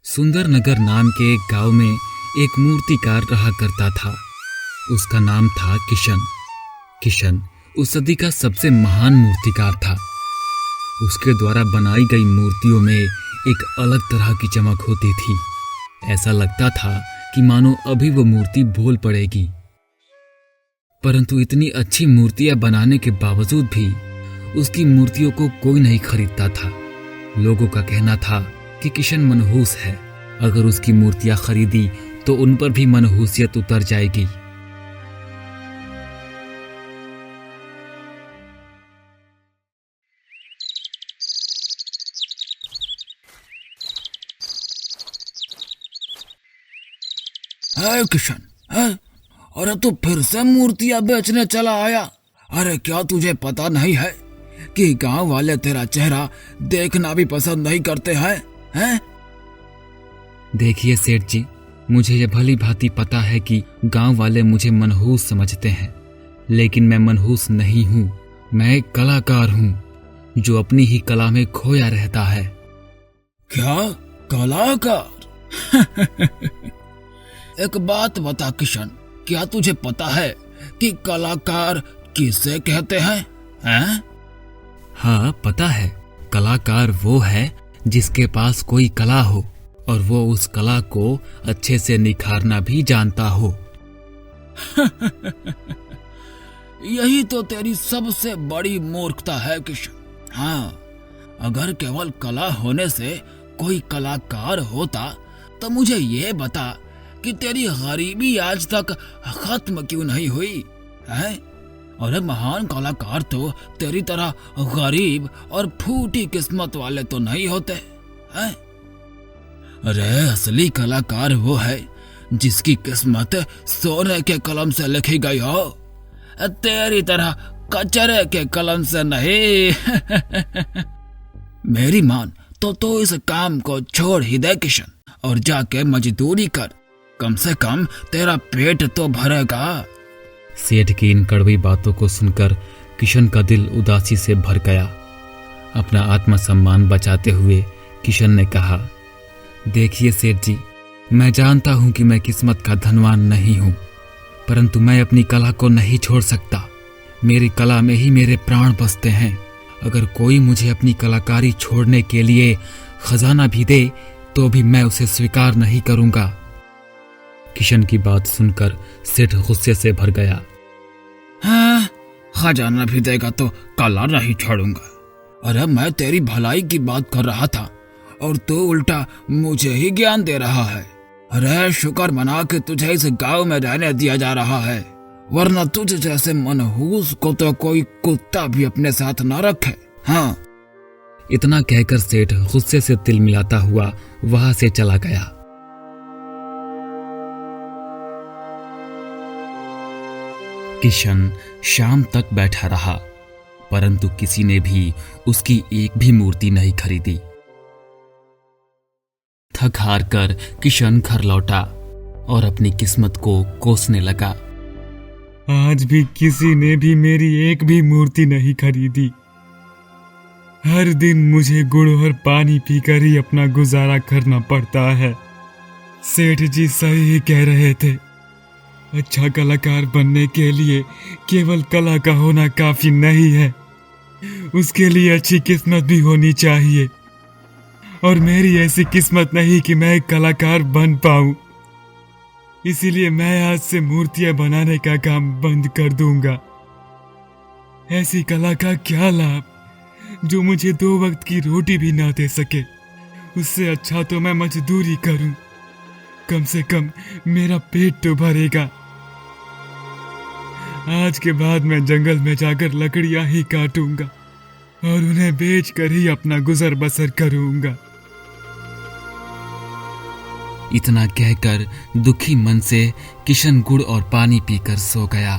सुंदर नगर नाम के एक गांव में एक मूर्तिकार रहा करता था। उसका नाम था किशन। किशन उस सदी का सबसे महान मूर्तिकार था। उसके द्वारा बनाई गई मूर्तियों में एक अलग तरह की चमक होती थी। ऐसा लगता था कि मानो अभी वो मूर्ति बोल पड़ेगी। परंतु इतनी अच्छी मूर्तियां बनाने के बावजूद भी उसकी मूर्तियों को कोई नहीं खरीदता था। लोगों का कहना था कि किशन मनहूस है। अगर उसकी मूर्तियां खरीदी तो उन पर भी मनहूसियत उतर जाएगी। है किशन, है? अरे तू फिर से मूर्तियां बेचने चला आया? अरे क्या तुझे पता नहीं है कि गांव वाले तेरा चेहरा देखना भी पसंद नहीं करते हैं? देखिए सेठ जी, मुझे यह भली भांति पता है कि गांव वाले मुझे मनहूस समझते हैं, लेकिन मैं मनहूस नहीं हूँ। मैं एक कलाकार हूँ जो अपनी ही कला में खोया रहता है। क्या कलाकार? एक बात बता किशन, क्या तुझे पता है कि कलाकार किसे कहते हैं? हाँ पता है। कलाकार वो है जिसके पास कोई कला हो और वो उस कला को अच्छे से निखारना भी जानता हो। यही तो तेरी सबसे बड़ी मूर्खता है किशन। हाँ, अगर केवल कला होने से कोई कलाकार होता तो मुझे ये बता कि तेरी गरीबी आज तक खत्म क्यों नहीं हुई है? अरे महान कलाकार तो तेरी तरह गरीब और फूटी किस्मत वाले तो नहीं होते हैं। अरे असली कलाकार वो है जिसकी किस्मत सोने के कलम से लिखी गई हो, तेरी तरह कचरे के कलम से नहीं। मेरी मान तो इस काम को छोड़ ही दे किशन और जाके मजदूरी कर। कम से कम तेरा पेट तो भरेगा। सेठ की इन कड़वी बातों को सुनकर किशन का दिल उदासी से भर गया। अपना आत्मसम्मान बचाते हुए किशन ने कहा, देखिए सेठ जी, मैं जानता हूं कि मैं किस्मत का धनवान नहीं हूं, परंतु मैं अपनी कला को नहीं छोड़ सकता। मेरी कला में ही मेरे प्राण बसते हैं। अगर कोई मुझे अपनी कलाकारी छोड़ने के लिए खजाना भी दे तो भी मैं उसे स्वीकार नहीं करूंगा। किशन की बात सुनकर सेठ गुस्से से भर गया। हाँ, खजाना भी देगा तो कला नहीं छोड़ूंगा। अरे मैं तेरी भलाई की बात कर रहा था और तू उल्टा मुझे ही ज्ञान दे रहा है। अरे शुक्र मना के तुझे इस गांव में रहने दिया जा रहा है, वरना तुझे जैसे मनहूस को तो कोई कुत्ता भी अपने साथ न रखे। हाँ। इतना कहकर सेठ गुस्से से तिल मिलाता हुआ वहां से चला गया। किशन शाम तक बैठा रहा, परंतु किसी ने भी उसकी एक भी मूर्ति नहीं खरीदी। थक हार कर किशन घर लौटा और अपनी किस्मत को कोसने लगा। आज भी किसी ने भी मेरी एक भी मूर्ति नहीं खरीदी। हर दिन मुझे गुड़ और पानी पीकर ही अपना गुजारा करना पड़ता है। सेठ जी सही कह रहे थे, अच्छा कलाकार बनने के लिए केवल कला का होना काफी नहीं है, उसके लिए अच्छी किस्मत भी होनी चाहिए। और मेरी ऐसी किस्मत नहीं कि मैं एक कलाकार बन पाऊं, इसीलिए मैं आज से मूर्तियां बनाने का काम बंद कर दूंगा। ऐसी कला का क्या लाभ जो मुझे 2 वक्त की रोटी भी ना दे सके। उससे अच्छा तो मैं मजदूरी करूं, कम से कम मेरा पेट तो भरेगा। आज के बाद मैं जंगल में जाकर लकड़ियां ही काटूंगा और उन्हें बेचकर ही अपना गुजर बसर करूंगा। इतना कहकर दुखी मन से किशन गुड़ और पानी पीकर सो गया।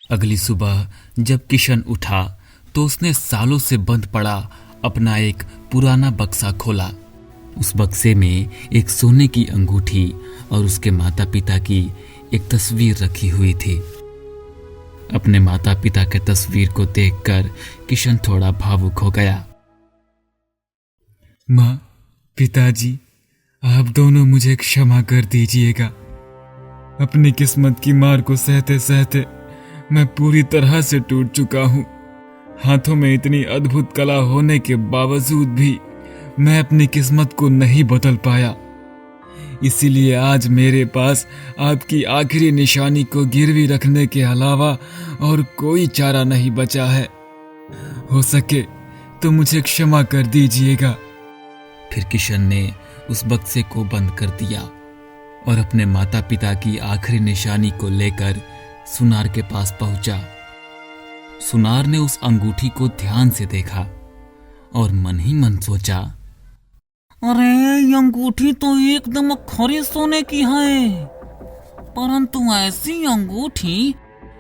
अगली सुबह जब किशन उठा तो उसने सालों से बंद पड़ा अपना एक पुराना बक्सा खोला। उस बक्से में एक सोने की अंगूठी और उसके माता पिता की एक तस्वीर रखी हुई थी। अपने माता पिता के तस्वीर को देखकर किशन थोड़ा भावुक हो गया। माँ, पिताजी, आप दोनों मुझे क्षमा कर दीजिएगा। अपनी किस्मत की मार को सहते सहते मैं पूरी तरह से टूट चुका हूँ। हाथों में इतनी अद्भुत कला होने के बावजूद भी मैं अपनी किस्मत को नहीं बदल पाया। इसीलिए आज मेरे पास आपकी आखिरी निशानी को गिरवी रखने के अलावा और कोई चारा नहीं बचा है। हो सके तो मुझे क्षमा कर दीजिएगा। फिर किशन ने उस बक्से को बंद कर दिया और अपने माता पिता की आखिरी निशानी को लेकर सुनार के पास पहुंचा। सुनार ने उस अंगूठी को ध्यान से देखा और मन ही मन सोचा, अरे ये अंगूठी तो एकदम खरे सोने की है, परंतु ऐसी अंगूठी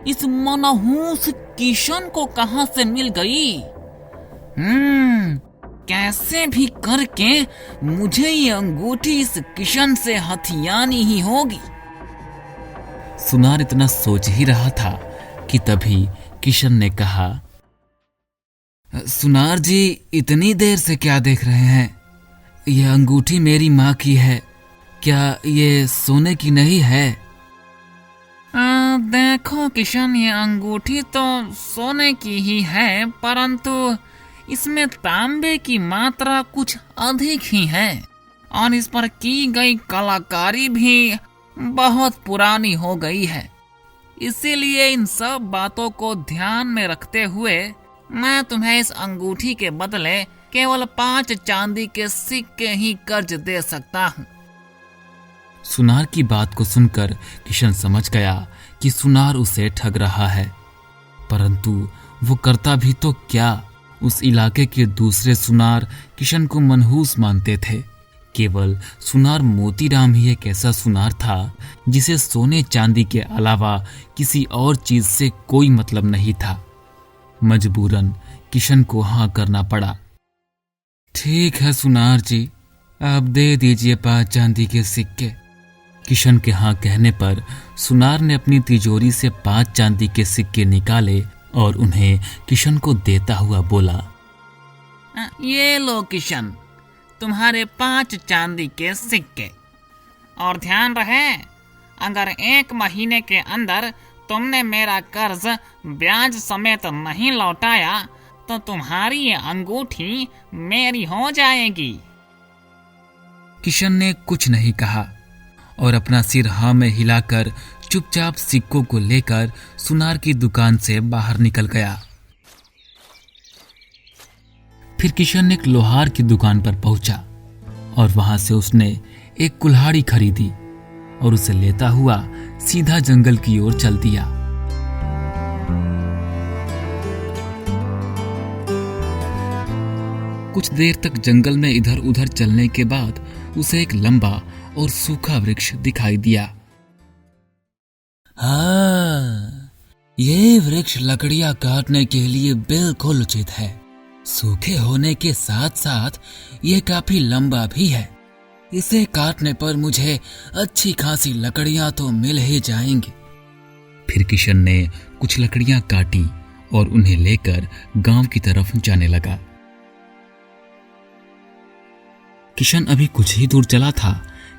इस मनहूस किशन को कहां से मिल गई? कैसे भी करके मुझे ये अंगूठी इस किशन से हथियानी ही होगी। सुनार इतना सोच ही रहा था कि तभी किशन ने कहा, सुनार जी, इतनी देर से क्या देख रहे हैं? यह अंगूठी मेरी माँ की है, क्या ये सोने की नहीं है? देखो किशन, ये अंगूठी तो सोने की ही है, परंतु इसमें तांबे की मात्रा कुछ अधिक ही है और इस पर की गई कलाकारी भी बहुत पुरानी हो गई है। इसीलिए इन सब बातों को ध्यान में रखते हुए मैं तुम्हें इस अंगूठी के बदले केवल 5 चांदी के सिक्के ही कर्ज दे सकता हूँ। सुनार की बात को सुनकर किशन समझ गया कि सुनार उसे ठग रहा है, परंतु वो करता भी तो क्या। उस इलाके के दूसरे सुनार किशन को मनहूस मानते थे। केवल सुनार मोतीराम ही एक ऐसा सुनार था जिसे सोने चांदी के अलावा किसी और चीज से कोई मतलब नहीं था। मजबूरन किशन को हाँ करना पड़ा। ठीक है सुनार जी, आप दे दीजिए 5 चांदी के सिक्के। किशन के हाँ कहने पर सुनार ने अपनी तिजोरी से 5 चांदी के सिक्के निकाले और उन्हें किशन को देता हुआ बोला, ये लो किशन, तुम्हारे 5 चांदी के सिक्के। और ध्यान रहे, अगर 1 महीने के अंदर तुमने मेरा कर्ज ब्याज समेत नहीं लौटाया तो तुम्हारी ये अंगूठी मेरी हो जाएगी। किशन ने कुछ नहीं कहा और अपना सिर हाँ में हिलाकर चुपचाप सिक्कों को लेकर सुनार की दुकान से बाहर निकल गया। फिर किशन एक लोहार की दुकान पर पहुंचा और वहां से उसने एक कुल्हाड़ी खरीदी और उसे लेता हुआ सीधा जंगल की ओर चल दिया। कुछ देर तक जंगल में इधर उधर चलने के बाद उसे एक लंबा और सूखा वृक्ष दिखाई दिया। हाँ, ये वृक्ष लकड़ियां काटने के लिए बिल्कुल उचित है। सूखे होने के साथ साथ ये काफी लंबा भी है। इसे काटने पर मुझे अच्छी खासी लकड़ियां तो मिल ही जाएंगी। फिर किशन ने कुछ लकड़ियां काटी और उन्हें लेकर गांव की तरफ जाने लगा। किशन अभी कुछ ही दूर चला था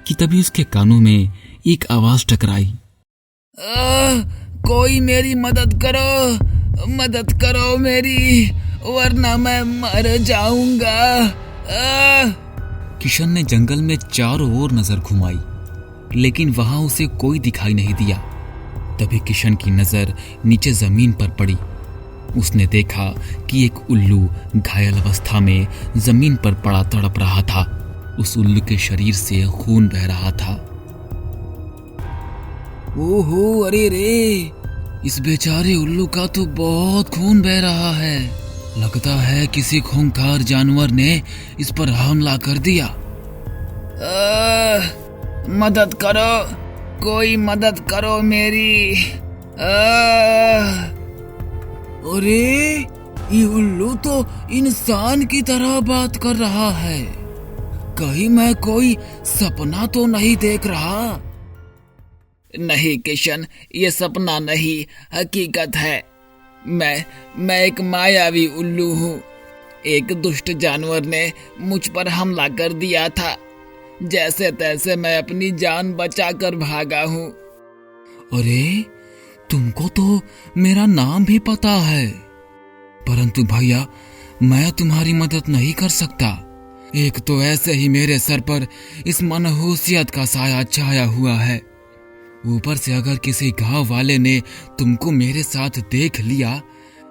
कि तभी उसके कानों में एक आवाज टकराई। कोई मेरी मदद करो मेरी, वरना मैं मर जाऊंगा। किशन ने जंगल में चारों ओर नजर घुमाई, लेकिन वहां उसे कोई दिखाई नहीं दिया। तभी किशन की नजर नीचे जमीन पर पड़ी। उसने देखा कि एक उल्लू घायल अवस्था में जमीन पर पड़ा तड़प रहा था। उस उल्लू के शरीर से खून बह रहा था। ओहो, अरे रे, इस बेचारे उल्लू का तो बहुत खून बह रहा है। लगता है किसी खूंखार जानवर ने इस पर हमला कर दिया। मदद करो, कोई मदद करो मेरी। अरे, ये उल्लू तो इंसान की तरह बात कर रहा है। कहीं मैं कोई सपना तो नहीं देख रहा। नहीं किशन, ये सपना नहीं, हकीकत है। मैं एक मायावी उल्लू हूँ। एक दुष्ट जानवर ने मुझ पर हमला कर दिया था। जैसे तैसे मैं अपनी जान बचाकर भागा हूँ। अरे, तुमको तो मेरा नाम भी पता है, परंतु भैया मैं तुम्हारी मदद नहीं कर सकता। एक तो ऐसे ही मेरे सर पर इस मनहूसियत का साया छाया हुआ है, ऊपर से अगर किसी गांव वाले ने तुमको मेरे साथ देख लिया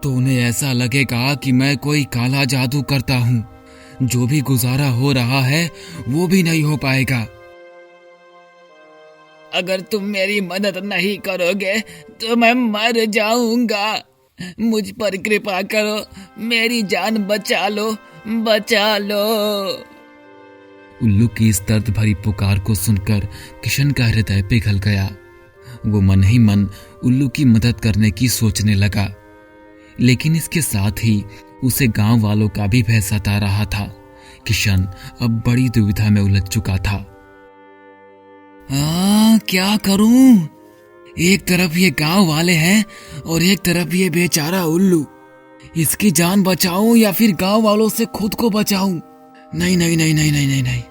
तो उन्हें ऐसा लगेगा कि मैं कोई काला जादू करता हूँ। जो भी गुजारा हो रहा है वो भी नहीं हो पाएगा। अगर तुम मेरी मदद नहीं करोगे तो मैं मर जाऊंगा। मुझ पर कृपा करो, मेरी जान बचा लो, बचा लो। उल्लू की इस दर्द भरी पुकार को सुनकर किशन का हृदय पिघल गया। वो मन ही मन उल्लू की मदद करने की सोचने लगा, लेकिन इसके साथ ही उसे गांव वालों का भी भय सता रहा था। किशन अब बड़ी दुविधा में उलझ चुका था। क्या करूं? एक तरफ ये गांव वाले हैं और एक तरफ ये बेचारा उल्लू। इसकी जान बचाऊं या फिर गांव वालों से खुद को बचाऊं? नहीं नहीं नहीं नहीं नहीं नहीं नहीं,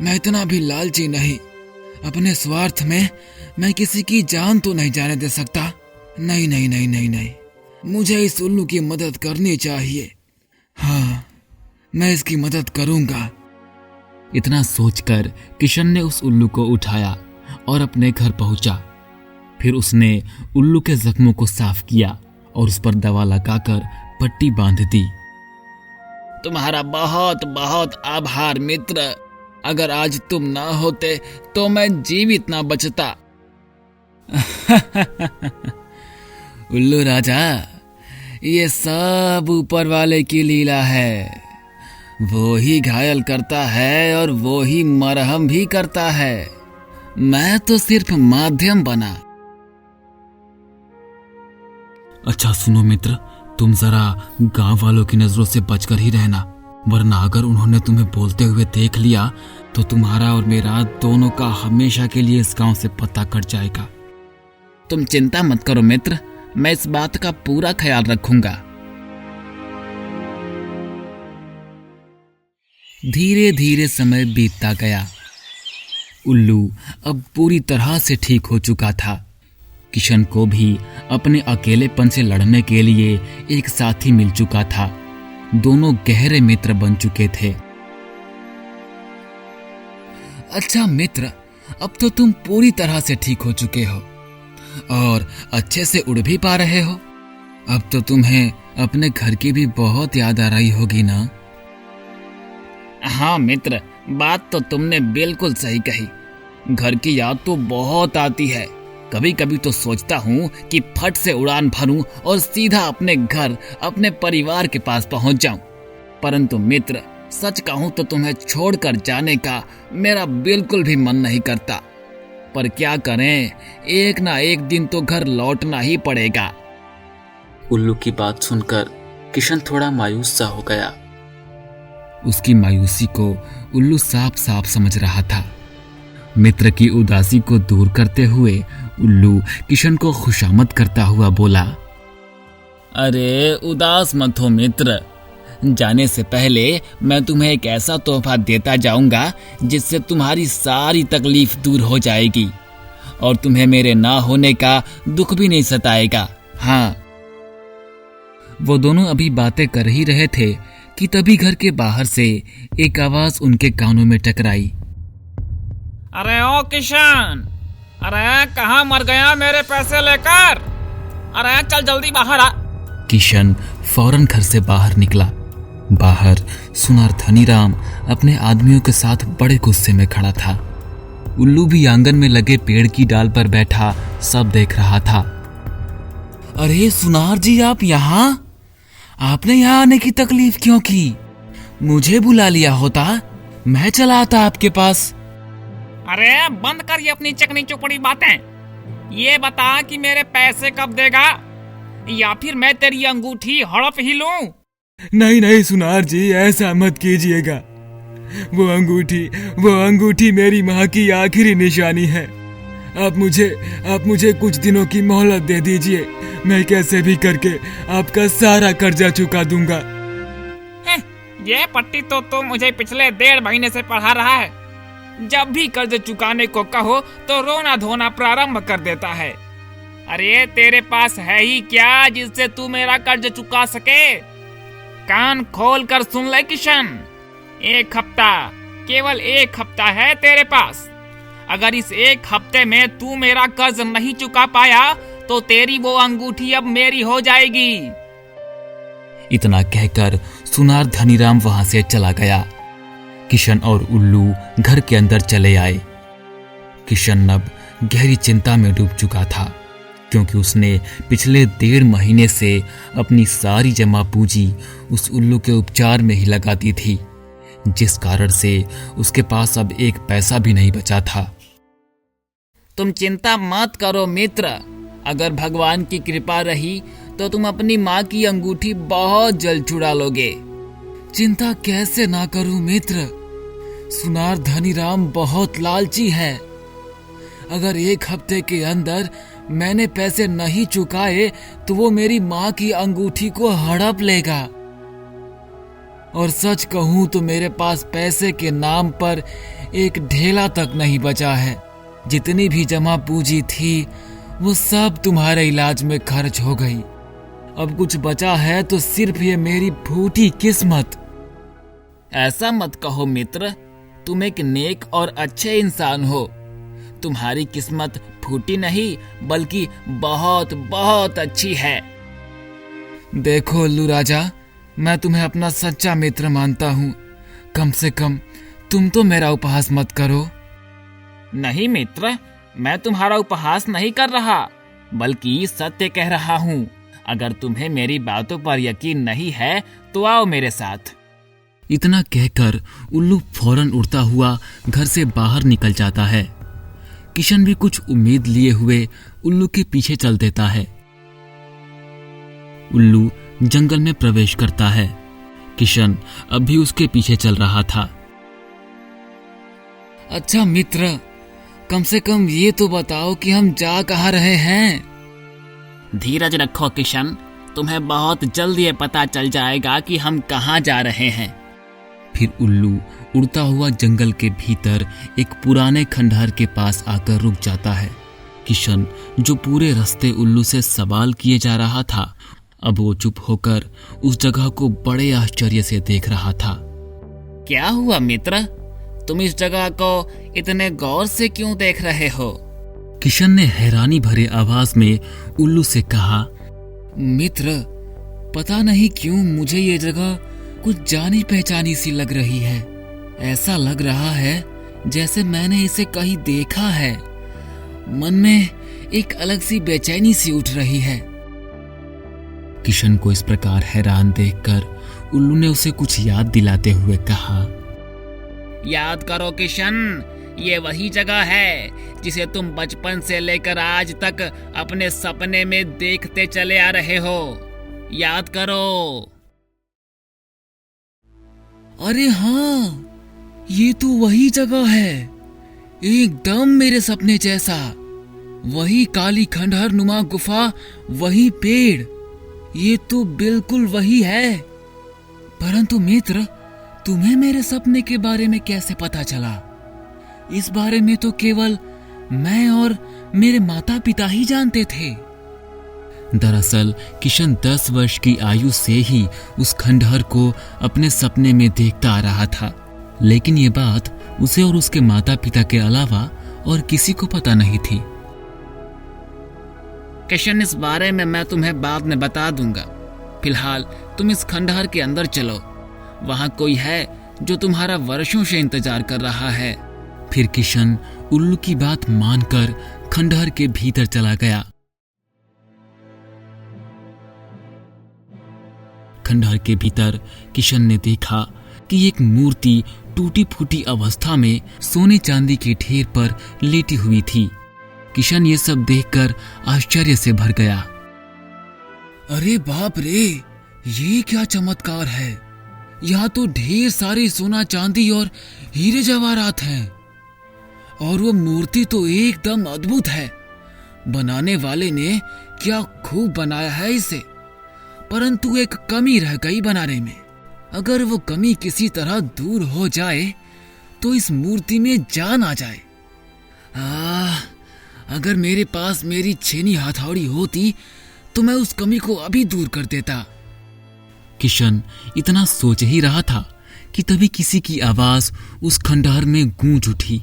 मैं इतना भी लालची नहीं। अपने स्वार्थ में मैं किसी की जान तो नहीं जाने दे सकता। नहीं नहीं नहीं नहीं नहीं, मुझे इस उल्लू की मदद करनी चाहिए। हाँ, मैं इसकी मदद करूंगा। इतना सोचकर किशन ने उस उल्लू को उठाया और अपने घर पहुंचा। फिर उसने उल्लू के जख्मों को साफ किया और उस पर दवा लगाकर पट्टी बांध दी। तुम्हारा बहुत बहुत आभार मित्र। अगर आज तुम ना होते तो मैं जीवित ना बचता। उल्लू राजा, ये सब ऊपर वाले की लीला है। वो ही घायल करता है और वो ही मरहम भी करता है। मैं तो सिर्फ माध्यम बना। अच्छा सुनो मित्र, तुम जरा गांव वालों की नजरों से बचकर ही रहना, वरना अगर उन्होंने तुम्हें बोलते हुए देख लिया तो तुम्हारा और मेरा दोनों का हमेशा के लिए इस गांव से पता कट जाएगा। तुम चिंता मत करो मित्र, मैं इस बात का पूरा ख्याल रखूंगा। धीरे धीरे समय बीतता गया। उल्लू अब पूरी तरह से ठीक हो चुका था। किशन को भी अपने अकेलेपन से लड़ने के लिए एक साथी मिल चुका था। दोनों गहरे मित्र बन चुके थे। अच्छा मित्र, अब तो तुम पूरी तरह से ठीक हो चुके हो और अच्छे से उड़ भी पा रहे हो। अब तो तुम्हें अपने घर की भी बहुत याद आ रही होगी ना? हाँ मित्र, बात तो तुमने बिल्कुल सही कही। घर की याद तो बहुत आती है। कभी कभी तो सोचता हूँ कि फट से उड़ान भरूं और सीधा अपने घर, अपने परिवार के पास पहुँच जाऊं। परंतु मित्र, सच कहूँ तो तुम्हें छोड़कर जाने का मेरा बिल्कुल भी मन नहीं करता। पर क्या करें, एक ना एक दिन तो घर लौटना ही पड़ेगा। उल्लू की बात सुनकर किशन थोड़ा मायूस सा हो गया। उसकी मायूसी को उल्लू साफ साफ समझ रहा था। मित्र की उदासी को दूर करते हुए उल्लू किशन को खुशामद करता हुआ बोला, अरे उदास मत हो मित्र। जाने से पहले मैं तुम्हें एक ऐसा तोहफा देता जाऊंगा जिससे तुम्हारी सारी तकलीफ दूर हो जाएगी और तुम्हें मेरे ना होने का दुख भी नहीं सताएगा। हाँ। वो दोनों अभी बातें कर ही रहे थे कि तभी घर के बाहर से एक आवाज उनके कानों में टकराई। अरे ओ किशन, अरे कहाँ मर गया मेरे पैसे लेकर? अरे चल जल्दी बाहर आ। किशन फौरन घर से बाहर निकला। बाहर सुनार धनीराम अपने आदमियों के साथ बड़े गुस्से में खड़ा था। उल्लू भी आंगन में लगे पेड़ की डाल पर बैठा सब देख रहा था। अरे सुनार जी, आप यहाँ? आपने यहाँ आने की तकलीफ क्यों की? मुझे बुला लिया होता, मैं चला आता आपके पास। अरे बंद कर ये अपनी चकनी चुपड़ी बातें। ये बता कि मेरे पैसे कब देगा, या फिर मैं तेरी अंगूठी हड़प ही लूं? नहीं नहीं सुनार जी, ऐसा मत कीजिएगा। वो अंगूठी मेरी माँ की आखिरी निशानी है। आप मुझे कुछ दिनों की मोहलत दे दीजिए। मैं कैसे भी करके आपका सारा कर्जा चुका दूंगा। ये पट्टी तो तुम मुझे पिछले 1.5 महीने से पढ़ा रहा है। जब भी कर्ज चुकाने को कहो तो रोना धोना प्रारंभ कर देता है। अरे तेरे पास है ही क्या जिससे तू मेरा कर्ज चुका सके? कान खोल कर सुन ले किशन, 1 हफ्ता, केवल 1 हफ्ता है तेरे पास। अगर इस 1 हफ्ते में तू मेरा कर्ज नहीं चुका पाया तो तेरी वो अंगूठी अब मेरी हो जाएगी। इतना कहकर सुनार धनीराम वहां से चला गया। किशन और उल्लू घर के अंदर चले आए। किशन अब गहरी चिंता में डूब चुका था, क्योंकि उसने पिछले 1.5 महीने से अपनी सारी जमा पूंजी उस उल्लू के उपचार में ही लगा दी थी, जिस कारण से उसके पास अब 1 पैसा भी नहीं बचा था। तुम चिंता मत करो मित्र, अगर भगवान की कृपा रही तो तुम अपनी माँ की अंगूठी बहुत जल्द छुड़ा लोगे। चिंता कैसे ना करूं मित्र, सुनार धनीराम बहुत लालची है। अगर 1 हफ्ते के अंदर मैंने पैसे नहीं चुकाए तो वो मेरी माँ की अंगूठी को हड़प लेगा। और सच कहूं तो मेरे पास पैसे के नाम पर 1 ढेला तक नहीं बचा है। जितनी भी जमा पूंजी थी वो सब तुम्हारे इलाज में खर्च हो गई। अब कुछ बचा है तो सिर्फ ये मेरी फूटी किस्मत। ऐसा मत कहो मित्र, तुम एक नेक और अच्छे इंसान हो। तुम्हारी किस्मत फूटी नहीं बल्कि बहुत बहुत अच्छी है। देखो उल्लू राजा, मैं तुम्हें अपना सच्चा मित्र मानता हूँ। कम से कम तुम तो मेरा उपहास मत करो। नहीं मित्र, मैं तुम्हारा उपहास नहीं कर रहा बल्कि सत्य कह रहा हूँ। अगर तुम्हें मेरी बातों पर यकीन नहीं है तो आओ मेरे साथ। इतना कहकर उल्लू फौरन उड़ता हुआ घर से बाहर निकल जाता है। किशन भी कुछ उम्मीद लिए हुए उल्लू के पीछे चल देता है। उल्लू जंगल में प्रवेश करता है। किशन अब भी उसके पीछे चल रहा था। अच्छा मित्र, कम से कम ये तो बताओ कि हम जा कहाँ रहे हैं। धीरज रखो किशन, तुम्हें बहुत जल्द ये पता चल जाएगा कि हम कहाँ जा रहे हैं। फिर उल्लू उड़ता हुआ जंगल के भीतर एक पुराने खंडहर के पास आकर रुक जाता है। किशन, जो पूरे रास्ते उल्लू से सवाल किए जा रहा था, अब वो चुप होकर उस जगह को बड़े आश्चर्य से देख रहा था। क्या हुआ मित्र, तुम इस जगह को इतने गौर से क्यों देख रहे हो? किशन ने हैरानी भरे आवाज में उल्लू से कहा, मित्र, पता नहीं क्यों मुझे ये जगह कुछ जानी पहचानी सी लग रही है। ऐसा लग रहा है जैसे मैंने इसे कहीं देखा है। मन में एक अलग सी बेचैनी सी उठ रही है। किशन को इस प्रकार हैरान देखकर उल्लू ने उसे कुछ याद दिलाते हुए कहा, याद करो किशन, ये वही जगह है जिसे तुम बचपन से लेकर आज तक अपने सपने में देखते चले आ रहे हो। याद करो। अरे हाँ, ये तो वही जगह है, एकदम मेरे सपने जैसा। वही काली खंडहर नुमा गुफा, वही पेड़, ये तो बिल्कुल वही है। परंतु मित्र, तुम्हें मेरे सपने के बारे में कैसे पता चला? इस बारे में तो केवल मैं और मेरे माता पिता ही जानते थे। दरअसल किशन 10 वर्ष की आयु से ही उस खंडहर को अपने सपने में देखता आ रहा था, लेकिन ये बात उसे और उसके माता पिता के अलावा और किसी को पता नहीं थी। किशन, इस बारे में मैं तुम्हें बाद में बता दूंगा। फिलहाल तुम इस खंडहर के अंदर चलो, वहां कोई है जो तुम्हारा वर्षों से इंतजार कर रहा है। फिर किशन उल्लू की बात मानकर खंडहर के भीतर चला गया। खंडहर के भीतर किशन ने देखा कि एक मूर्ति टूटी फूटी अवस्था में सोने चांदी के ढेर पर लेटी हुई थी। किशन ये सब देखकर आश्चर्य से भर गया। अरे बाप रे, ये क्या चमत्कार है! यहाँ तो ढेर सारे सोना चांदी और हीरे जवाहरात हैं। और वो मूर्ति तो एकदम अद्भुत है। बनाने वाले ने क्या खूब बनाया है इसे, परंतु एक कमी रह गई बनाने में। अगर वो कमी किसी तरह दूर हो जाए तो इस मूर्ति में जान आ जाए। अगर मेरे पास मेरी छेनी हथौड़ी होती तो मैं उस कमी को अभी दूर कर देता। किशन इतना सोच ही रहा था कि तभी किसी की आवाज उस खंडहर में गूंज उठी।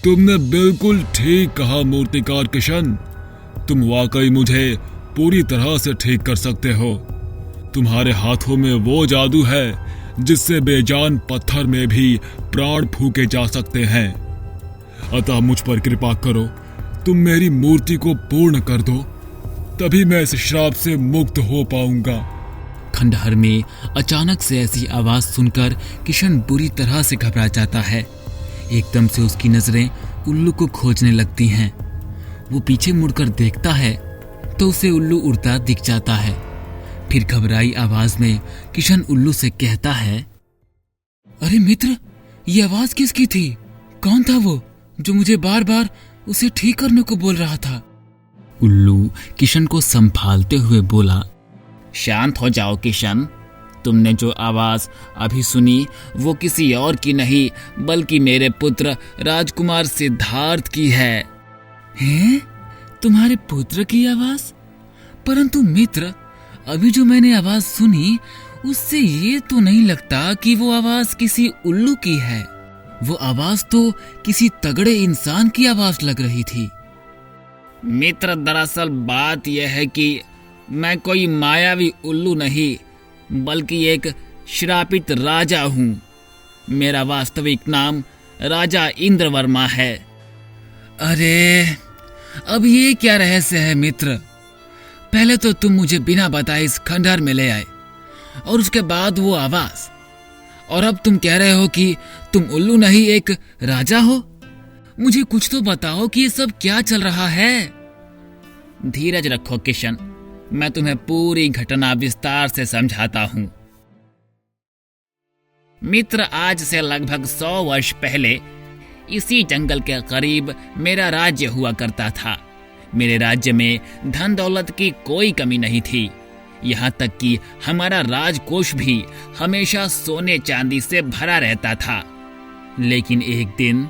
तुमने बिल्कुल ठीक कहा मूर्तिकार किशन, तुम वाकई मुझे पूरी तरह से ठीक कर सकते हो। तुम्हारे हाथों में वो जादू है जिससे बेजान पत्थर में भी प्राण फूके जा सकते हैं। अतः मुझ पर कृपा करो, तुम मेरी मूर्ति को पूर्ण कर दो, तभी मैं इस श्राप से मुक्त हो पाऊंगा। खंडहर में अचानक से ऐसी आवाज सुनकर किशन बुरी तरह से घबरा जाता है। एकदम से उसकी नजरें उल्लू को खोजने लगती हैं। वो पीछे मुड़कर देखता है तो उसे उल्लू उड़ता दिख जाता है। फिर घबराई आवाज में किशन उल्लू से कहता है, अरे मित्र, ये आवाज किसकी थी? कौन था वो जो मुझे बार बार उसे ठीक करने को बोल रहा था? उल्लू किशन को संभालते हुए बोला, शांत हो जाओ किशन, तुमने जो आवाज अभी सुनी वो किसी और की नहीं बल्कि मेरे पुत्र राजकुमार सिद्धार्थ की है। हैं? तुम्हारे पुत्र की आवाज? परंतु मित्र, अभी जो मैंने आवाज सुनी उससे ये तो नहीं लगता कि वो आवाज किसी उल्लू की है। वो आवाज तो किसी तगड़े इंसान की आवाज लग रही थी। मित्र, दरअसल बात यह है कि मैं कोई मायावी उल्लू नहीं बल्कि एक श्रापित राजा हूँ। मेरा वास्तविक नाम राजा इंद्रवर्मा है। अरे, अब ये क्या रहस्य है मित्र? पहले तो तुम मुझे बिना बताए इस खंडहर में ले आए और उसके बाद वो आवाज, और अब तुम कह रहे हो कि तुम उल्लू नहीं एक राजा हो। मुझे कुछ तो बताओ कि ये सब क्या चल रहा है। धीरज रखो किशन, मैं तुम्हें पूरी घटना विस्तार से समझाता हूं। मित्र, आज से लगभग 100 वर्ष पहले इसी जंगल के करीब मेरा राज्य हुआ करता था। मेरे राज्य में धन दौलत की कोई कमी नहीं थी, यहाँ तक कि हमारा राजकोष भी हमेशा सोने चांदी से भरा रहता था। लेकिन एक दिन